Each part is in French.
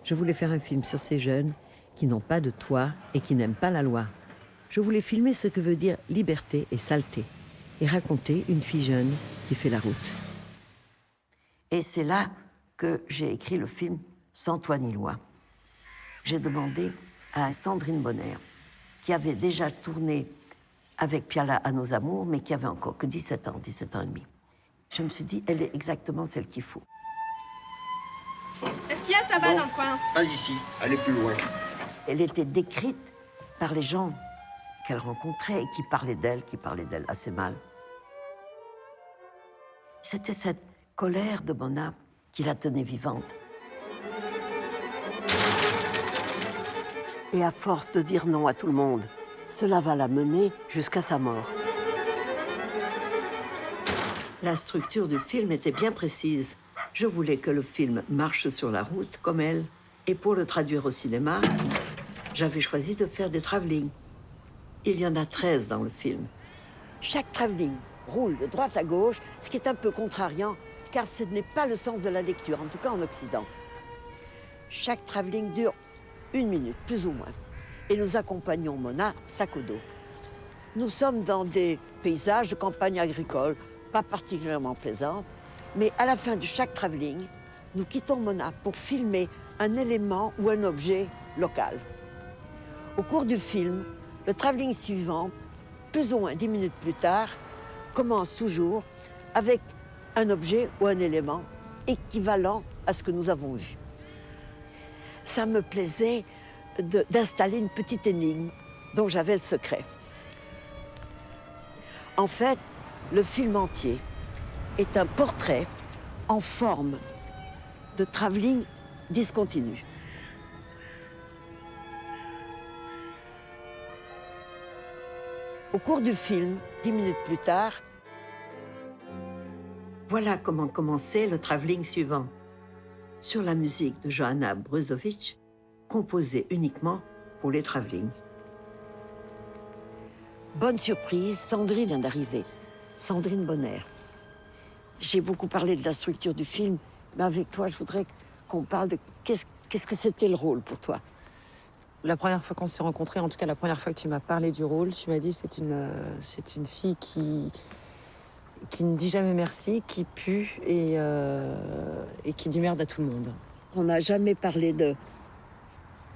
Je voulais faire un film sur ces jeunes qui n'ont pas de toit et qui n'aiment pas la loi. Je voulais filmer ce que veut dire liberté et saleté et raconter une fille jeune qui fait la route. Et c'est là que j'ai écrit le film Sans toi ni loi. J'ai demandé à Sandrine Bonner, qui avait déjà tourné avec Piala à nos amours, mais qui avait encore que 17 ans et demi. Je me suis dit, elle est exactement celle qu'il faut. Est-ce qu'il y a tabac dans le coin? Pas ici, allez plus loin. Elle était décrite par les gens qu'elle rencontrait et qui parlaient d'elle assez mal. C'était cette colère de Mona qui la tenait vivante. Et à force de dire non à tout le monde, cela va la mener jusqu'à sa mort. La structure du film était bien précise. Je voulais que le film marche sur la route, comme elle. Et pour le traduire au cinéma, j'avais choisi de faire des travelling. Il y en a 13 dans le film. Chaque travelling roule de droite à gauche, ce qui est un peu contrariant, car ce n'est pas le sens de la lecture, en tout cas en Occident. Chaque travelling dure 1 minute, plus ou moins. Et nous accompagnons Mona, sac au dos. Nous sommes dans des paysages de campagne agricole, pas particulièrement plaisantes, mais à la fin de chaque travelling, nous quittons Mona pour filmer un élément ou un objet local. Au cours du film, le travelling suivant, plus ou moins 10 minutes plus tard, commence toujours avec un objet ou un élément équivalent à ce que nous avons vu. Ça me plaisait d'installer une petite énigme dont j'avais le secret. En fait, le film entier est un portrait en forme de travelling discontinu. Au cours du film, 10 minutes plus tard, voilà comment commençait le travelling suivant. Sur la musique de Johanna Brusowicz, composée uniquement pour les travellings. Bonne surprise, Sandrine vient d'arriver. Sandrine Bonner. J'ai beaucoup parlé de la structure du film, mais avec toi, je voudrais qu'on parle de qu'est-ce que c'était le rôle pour toi. La première fois qu'on s'est rencontrés, en tout cas la première fois que tu m'as parlé du rôle, tu m'as dit c'est une fille qui ne dit jamais merci, qui pue et qui dit merde à tout le monde. On n'a jamais parlé de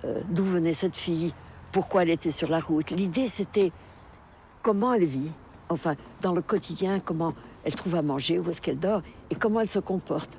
d'où venait cette fille, pourquoi elle était sur la route. L'idée, c'était comment elle vit, enfin, dans le quotidien, comment elle trouve à manger, où est-ce qu'elle dort, et comment elle se comporte.